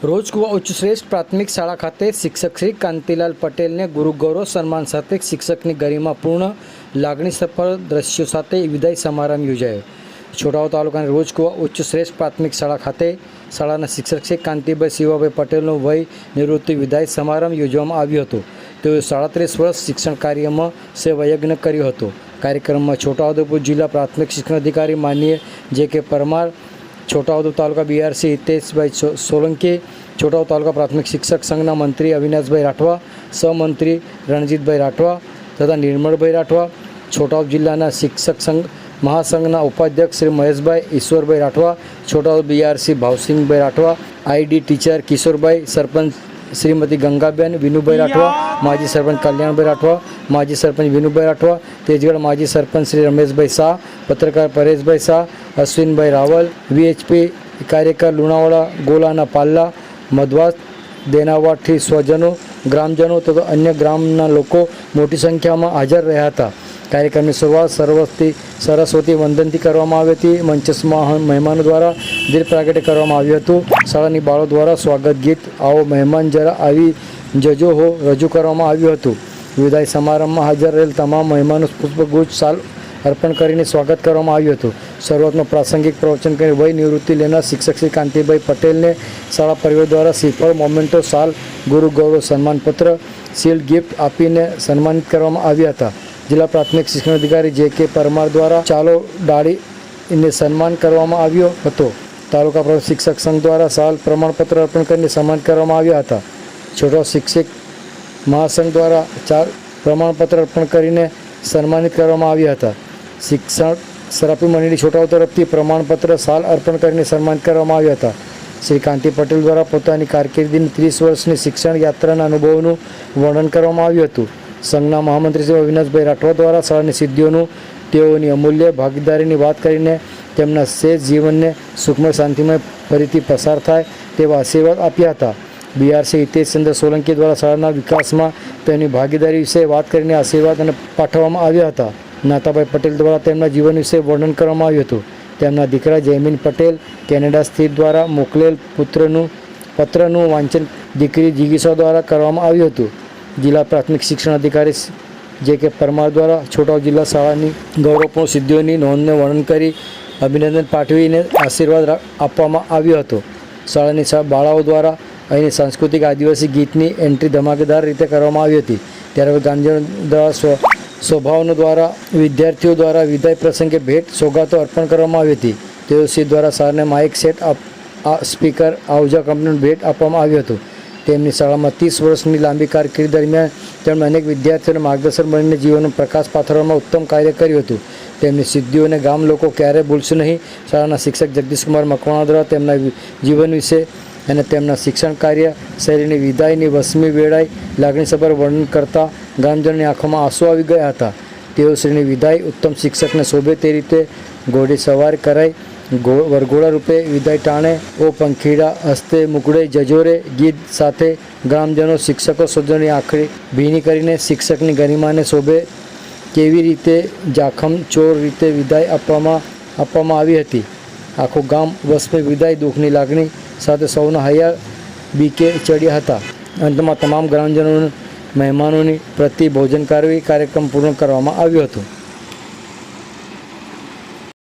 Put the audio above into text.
રોજકુવા ઉચ્ચ શ્રેષ્ઠ પ્રાથમિક શાળા ખાતે શિક્ષક શ્રી કાંતિલાલ પટેલને ગુરુ ગૌરવ સન્માન સાથે શિક્ષકની ગરિમાપૂર્ણ લાગણીસભર દ્રશ્યો સાથે વિદાય સમારંભ યોજાયો. છોટાઉદેપુર તાલુકાની રોજકુવા ઉચ્ચ શ્રેષ્ઠ પ્રાથમિક શાળા ખાતે શાળાના શિક્ષક શ્રી કાંતિભાઈ શિવાભાઈ પટેલનો વય નિવૃત્તિ વિદાય સમારંભ યોજવામાં આવ્યો હતો. તેઓએ 37 વર્ષ શિક્ષણ કાર્યમાં સેવાયજ્ઞ કર્યો હતો. કાર્યક્રમમાં છોટાઉદેપુર જિલ્લા પ્રાથમિક શિક્ષણ અધિકારી માનનીય જે.કે. પરમાર, છોટાઉદેપુર તાલુકા બીઆરસી હિતેશભાઈ સોલંકી, છોટાઉદેપુર તાલુકા પ્રાથમિક શિક્ષક સંઘના મંત્રી અવિનાશભાઈ રાઠવા, સહમંત્રી રણજીતભાઈ રાઠવા તથા નિર્મળભાઈ રાઠવા, છોટાઉદેપુર જિલ્લાના શિક્ષક સંઘ મહાસંઘના ઉપાધ્યક્ષ Shri Maheshbhai Ishwarbhai Rathwa, Chhotaudepur BRC Bhavsinhbhai Rathwa, ID teacher Kishorbhai, sarpanch Shrimati Gangaben Vinubhai Rathwa, માજી સરપંચ કલ્યાણભાઈ રાઠવા, માજી સરપંચ વિનુભાઈ રાઠવા, તેજગઢ માજી સરપંચ શ્રી રમેશભાઈ શાહ, પત્રકાર પરેશભાઈ શાહ, અશ્વિનભાઈ રાવલ, વીએચપી કાર્યકર લુણાવાડા ગોલાના પાલ્લા, મધવાસ દેનાવાડથી સ્વજનો, ગ્રામજનો તથા અન્ય ગ્રામના લોકો મોટી સંખ્યામાં હાજર રહ્યા હતા. કાર્યક્રમની શરૂઆત સરસ્વતી વંદનથી કરવામાં આવી હતી. મંચસ્થ મહેમાનો દ્વારા દીપ પ્રાગટ્ય કરવામાં આવ્યું હતું. શાળાની બાળો દ્વારા સ્વાગત ગીત આવો મહેમાન જરા આવી જજો હો રજૂ કરવામાં આવ્યું હતું. વિદાય સમારંભમાં હાજર રહેલ તમામ મહેમાનો પુષ્પગુચ્છ શાલ અર્પણ કરીને સ્વાગત કરવામાં આવ્યું હતું. શરૂઆતમાં પ્રાસંગિક પ્રવચન કરી વય નિવૃત્તિ લેનાર શિક્ષક શ્રી કાંતિભાઈ પટેલને શાળા પરિવાર દ્વારા શ્રીફળ, મોમેન્ટો, શાલ, ગુરુ ગૌરવ સન્માનપત્ર, શિલ્ડ ગિફ્ટ આપીને સન્માનિત કરવામાં આવ્યા હતા. જિલ્લા પ્રાથમિક શિક્ષણ અધિકારી જે.કે. પરમાર દ્વારા ચાલો ડાળીને સન્માન કરવામાં આવ્યો હતો. તાલુકા પ્રાથમિક શિક્ષક સંઘ દ્વારા શાલ, પ્રમાણપત્ર અર્પણ કરીને સન્માન કરવામાં આવ્યા હતા. છોટા શિક્ષક મહાસંઘ દ્વારા 4 પ્રમાણપત્ર અર્પણ કરીને સન્માનિત કરવામાં આવ્યા હતા. શિક્ષણ સરાપી મંડળી છોટાઉદેપુર તરફથી પ્રમાણપત્ર, શાલ અર્પણ કરીને સન્માનિત કરવામાં આવ્યા હતા. શ્રી કાંતિ પટેલ દ્વારા પોતાની કારકિર્દીની 30 વર્ષની શિક્ષણ યાત્રાના અનુભવોનું વર્ણન કરવામાં આવ્યું હતું. સંઘના મહામંત્રી શ્રી અવિનાશભાઈ રાઠવા દ્વારા શાળાની સિદ્ધિઓનું, તેઓની અમૂલ્ય ભાગીદારીની વાત કરીને તેમના શેષ જીવનને સુખમય શાંતિમય ફરીથી પસાર થાય તેવા આશીર્વાદ આપ્યા હતા. બીઆરસી હિતેશચંદ્ર સોલંકી દ્વારા શાળાના વિકાસમાં તેમની ભાગીદારી વિશે વાત કરીને આશીર્વાદ અને પાઠવવામાં આવ્યા હતા. નાતાભાઈ પટેલ દ્વારા તેમના જીવન વિશે વર્ણન કરવામાં આવ્યું હતું. તેમના દીકરા જયમીન પટેલ કેનેડા સ્થિત દ્વારા મોકલેલ પત્રનું વાંચન દીકરી જિગીસા દ્વારા કરવામાં આવ્યું હતું. જિલ્લા પ્રાથમિક શિક્ષણ અધિકારી જે.કે. પરમાર દ્વારા છોટાઉદેપુર જિલ્લા શાળાની ગૌરવપૂર્ણ સિદ્ધિઓની નોંધને વર્ણન કરી અભિનંદન પાઠવીને આશીર્વાદ આપવામાં આવ્યો હતો. શાળાની બાળાઓ દ્વારા અહીંની સાંસ્કૃતિક આદિવાસી ગીતની એન્ટ્રી ધમાકેદાર રીતે કરવામાં આવી હતી. ત્યારે ગાંધીજનો દ્વારા સ્વભાવનો દ્વારા વિદ્યાર્થીઓ દ્વારા વિદાય પ્રસંગે ભેટ સોગાતો અર્પણ કરવામાં આવી હતી. તેઓ શ્રી દ્વારા શાળાને માઇક સેટ, સ્પીકર, આઉજા કંપનીનું ભેટ આપવામાં આવ્યું હતું. તેમની શાળામાં 30 વર્ષની લાંબી કારકિર્દી દરમિયાન તેમણે અનેક વિદ્યાર્થીઓને માર્ગદર્શન બનીને જીવનનો પ્રકાશ પાથરવામાં ઉત્તમ કાર્ય કર્યું હતું. તેમની સિદ્ધિઓને ગામ લોકો ક્યારેય ભૂલશે નહીં. શાળાના શિક્ષક જગદીશકુમાર મકવાણા દ્વારા તેમના જીવન વિશે અને તેમના શિક્ષણ કાર્ય શૈલીની વિદાયની વસમી વેળાએ લાગણીસભર વર્ણન કરતા ગ્રામજનોની આંખોમાં આંસુ આવી ગયા હતા. તેઓ શ્રીની વિદાય ઉત્તમ શિક્ષકને શોભે તે રીતે ઘોડી સવાર કરાઈ વરઘોડા રૂપે વિદાય ટાણે ઓ પંખીડા હસ્તે મુકડે જજોરે ગીત સાથે ગ્રામજનો શિક્ષકો સ્વજનોની આંખડી ભીની કરીને શિક્ષકની ગરિમાને શોભે કેવી રીતે જાખમ ચોર રીતે વિદાય આપવામાં આવી હતી. આખું ગામ વસમે વિદાય દુઃખની લાગણી સાથે સૌના હૈયા બીકે ચડ્યા હતા. અંતમાં તમામ ગ્રામજનોને મહેમાનોની પ્રતિ ભોજન કાર્યક્રમ પૂર્ણ કરવામાં આવ્યો હતો.